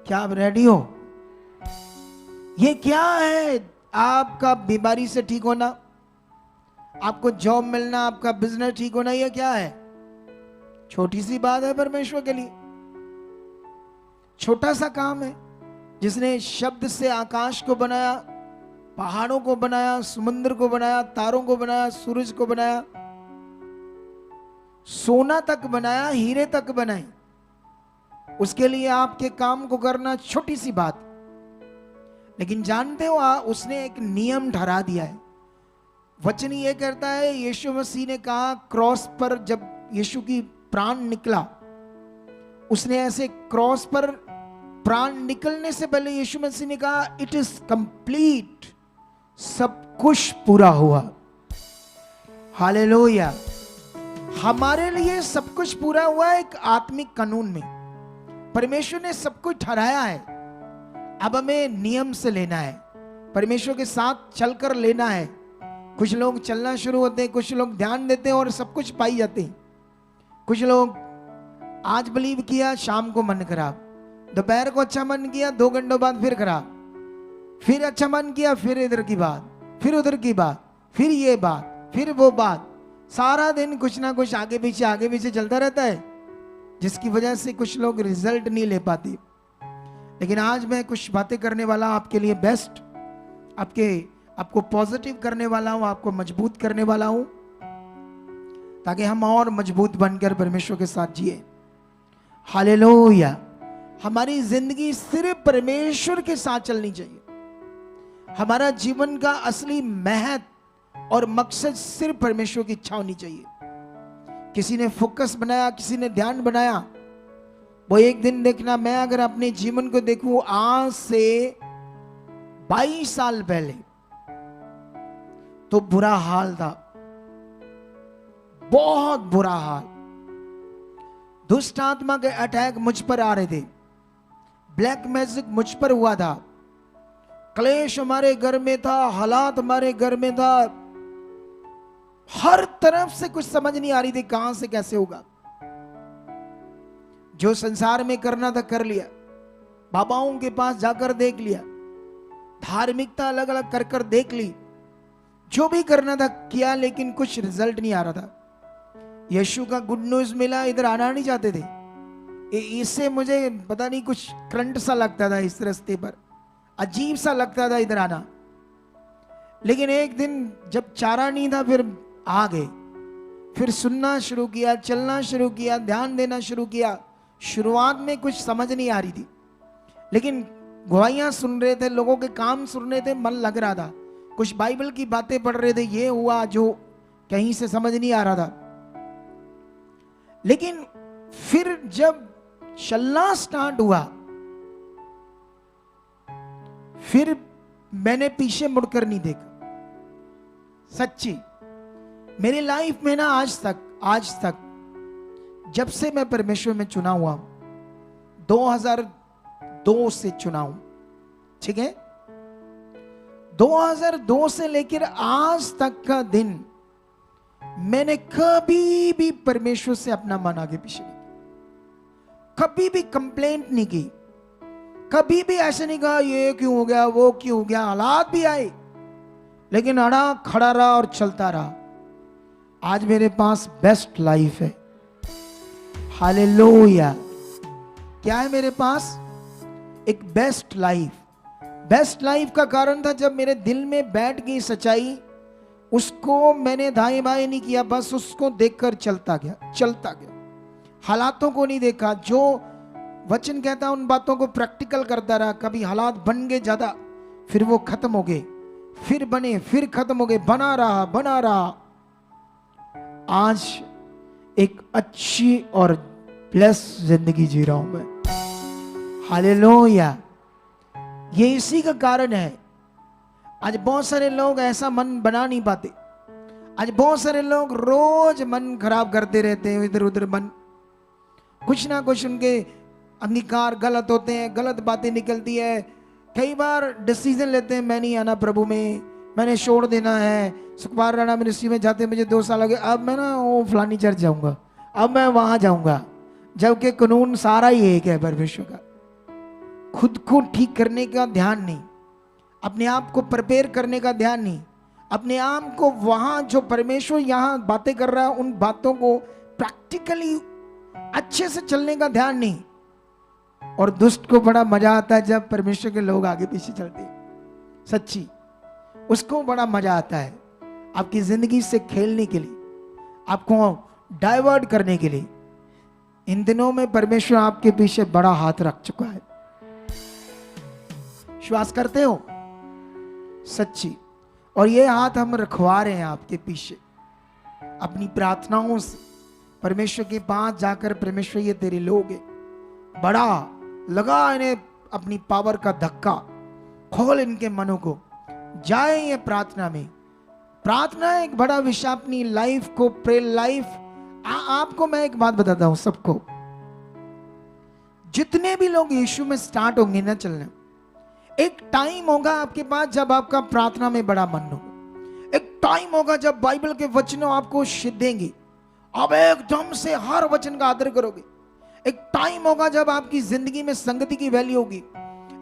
क्या आप रेडी हो? ये क्या है? आपका बीमारी से ठीक होना, आपको जॉब मिलना, आपका बिजनेस ठीक होना, ये क्या है? छोटी सी बात है परमेश्वर के लिए। छोटा सा काम है। जिसने शब्द से आकाश को बनाया, पहाड़ों को बनाया, समुद्र को बनाया, तारों को बनाया, सूरज को बनाया, सोना तक बनाया, हीरे तक बनाए, उसके लिए आपके काम को करना छोटी सी बात। लेकिन जानते हो उसने एक नियम ठहरा दिया है। वचन ये कहता है, यीशु मसीह ने कहा क्रॉस पर, जब यीशु की प्राण निकला, उसने ऐसे क्रॉस पर प्राण निकलने से पहले यीशु मसीह ने कहा इट इज कंप्लीट, सब कुछ पूरा हुआ। हालेलुया। हमारे लिए सब कुछ पूरा हुआ है। एक आत्मिक कानून में परमेश्वर ने सब कुछ ठहराया है। अब हमें नियम से लेना है, परमेश्वर के साथ चलकर लेना है। कुछ लोग चलना शुरू होते हैं, कुछ लोग ध्यान देते हैं और सब कुछ पाई जाते हैं। कुछ लोग आज बिलीव किया, शाम को मन खराब, दोपहर को अच्छा मन किया, 2 घंटों बाद फिर खराब, फिर अच्छा मन किया, फिर इधर की बात, फिर उधर की बात, फिर ये बात, फिर वो बात। सारा दिन कुछ ना कुछ आगे पीछे चलता रहता है, जिसकी वजह से कुछ लोग रिजल्ट नहीं ले पाते। लेकिन आज मैं कुछ बातें करने वाला हूं आपके लिए बेस्ट, आपको पॉजिटिव करने वाला हूं, आपको मजबूत करने वाला हूं, ताकि हम और मजबूत बनकर परमेश्वर के साथ जिए। हालेलुया। हमारी जिंदगी सिर्फ परमेश्वर के साथ चलनी चाहिए। हमारा जीवन का असली महत्व और मकसद सिर्फ परमेश्वर की इच्छा होनी चाहिए। किसी ने फोकस बनाया, किसी ने ध्यान बनाया, वो एक दिन देखना। मैं अगर अपने जीवन को देखूं, आज से 22 साल पहले तो बुरा हाल था, बहुत बुरा हाल। दुष्ट आत्मा के अटैक मुझ पर आ रहे थे, ब्लैक मैजिक मुझ पर हुआ था, क्लेश हमारे घर में था, हालात हमारे घर में था, हर तरफ से कुछ समझ नहीं आ रही थी कहां से कैसे होगा। जो संसार में करना था कर लिया, बाबाओं के पास जाकर देख लिया, धार्मिकता अलग अलग कर कर देख ली, जो भी करना था किया, लेकिन कुछ रिजल्ट नहीं आ रहा था। यीशु का गुड न्यूज मिला, इधर आना नहीं चाहते थे। इससे मुझे पता नहीं कुछ करंट सा लगता था, इस रास्ते पर अजीब सा लगता था इधर आना। लेकिन एक दिन जब चारा नहीं था, फिर आ गए, फिर सुनना शुरू किया, चलना शुरू किया, ध्यान देना शुरू किया। शुरुआत में कुछ समझ नहीं आ रही थी, लेकिन गवाहियां सुन रहे थे, लोगों के काम सुन रहे थे, मन लग रहा था। कुछ बाइबल की बातें पढ़ रहे थे, ये हुआ जो कहीं से समझ नहीं आ रहा था। लेकिन फिर जब चलना स्टार्ट हुआ, फिर मैंने पीछे मुड़कर नहीं देखा। सच्ची मेरी लाइफ में ना, आज तक जब से मैं परमेश्वर में चुना हुआ, 2002 से चुना हूं, ठीक है, 2002 से लेकर आज तक का दिन मैंने कभी भी परमेश्वर से अपना मन आगे पीछे नहीं किया, कभी भी कंप्लेंट नहीं की, कभी भी ऐसे नहीं कहा ये क्यों हो गया, वो क्यों हो गया। हालात भी आए, लेकिन अड़ा खड़ा रहा और चलता रहा। आज मेरे पास बेस्ट लाइफ है। हालेलुया। क्या है मेरे पास? एक बेस्ट लाइफ। बेस्ट लाइफ का कारण था जब मेरे दिल में बैठ गई सच्चाई, उसको मैंने दाएं बाएं नहीं किया, बस उसको देखकर चलता गया। हालातों को नहीं देखा, जो वचन कहता उन बातों को प्रैक्टिकल करता रहा। कभी हालात बन गए ज्यादा, फिर वो खत्म हो गए, फिर बने, फिर खत्म हो गए, बना रहा। आज एक अच्छी और ब्लेस जिंदगी जी रहा हूं मैं। हालेलुया। ये इसी का कारण है। आज बहुत सारे लोग ऐसा मन बना नहीं पाते। आज बहुत सारे लोग रोज मन खराब करते रहते हैं, इधर उधर मन, कुछ ना कुछ उनके अंगीकार गलत होते हैं, गलत बातें निकलती है। कई बार डिसीजन लेते हैं, मैं नहीं आना प्रभु में, मैंने छोड़ देना है। सुखपाल राणा मिनिस्ट्री में जाते मुझे 2 साल लगे, अब मैं ना वो फलानी चर्च जाऊंगा, अब मैं वहां जाऊंगा, जबकि कानून सारा ही एक है परमेश्वर का। खुद को ठीक करने का ध्यान नहीं, अपने आप को प्रिपेयर करने का ध्यान नहीं, अपने आप को वहां जो परमेश्वर यहां बातें कर रहा है उन बातों को प्रैक्टिकली अच्छे से चलने का ध्यान नहीं। और दुष्ट को बड़ा मजा आता है जब परमेश्वर के लोग आगे पीछे चलते हैं, सच्ची, उसको बड़ा मजा आता है आपकी जिंदगी से खेलने के लिए, आपको डाइवर्ट करने के लिए। इन दिनों में परमेश्वर आपके पीछे बड़ा हाथ रख चुका है। विश्वास करते हो? सच्ची। और ये हाथ हम रखवा रहे हैं आपके पीछे अपनी प्रार्थनाओं से। परमेश्वर के पास जाकर, परमेश्वर ये तेरे लोग हैं, बड़ा लगा इन्हें अपनी पावर का धक्का, खोल इनके मनों को, जाए ये प्रार्थना में। प्रार्थना एक बड़ा विषय, अपनी लाइफ को, प्रे लाइफ। आपको मैं एक बात बताता हूं, सबको, जितने भी लोग यीशु में स्टार्ट होंगे ना चलने, एक टाइम होगा आपके पास जब आपका प्रार्थना में बड़ा मन होगा। एक टाइम होगा जब बाइबल के वचनों आपको देंगे, आप एकदम से हर वचन का आदर करोगे। एक टाइम होगा जब आपकी जिंदगी में संगति की वैल्यू होगी।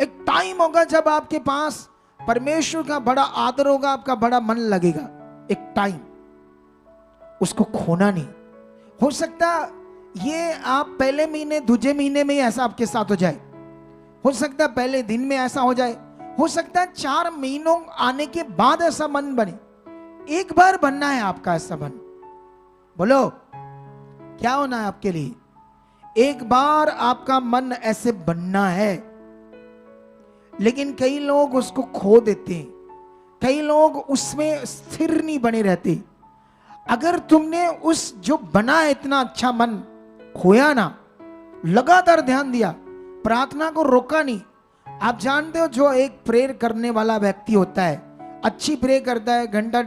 एक टाइम होगा जब आपके पास परमेश्वर का बड़ा आदर होगा, आपका बड़ा मन लगेगा। एक टाइम, उसको खोना नहीं। हो सकता ये आप पहले महीने, दूसरे महीने में ही ऐसा आपके साथ हो जाए, हो सकता है पहले दिन में ऐसा हो जाए, हो सकता है 4 महीनों आने के बाद ऐसा मन बने। एक बार बनना है आपका ऐसा मन। बोलो क्या होना है आपके लिए? एक बार आपका मन ऐसे बनना है। लेकिन कई लोग उसको खो देते हैं, कई लोग उसमें स्थिर नहीं बने रहते। अगर तुमने उस जो बना है इतना अच्छा मन खोया ना, लगातार ध्यान दिया, प्रार्थना को रोका नहीं। आप जानते हो जो एक प्रेयर करने वाला व्यक्ति होता है, अच्छी प्रे करता है, घंटा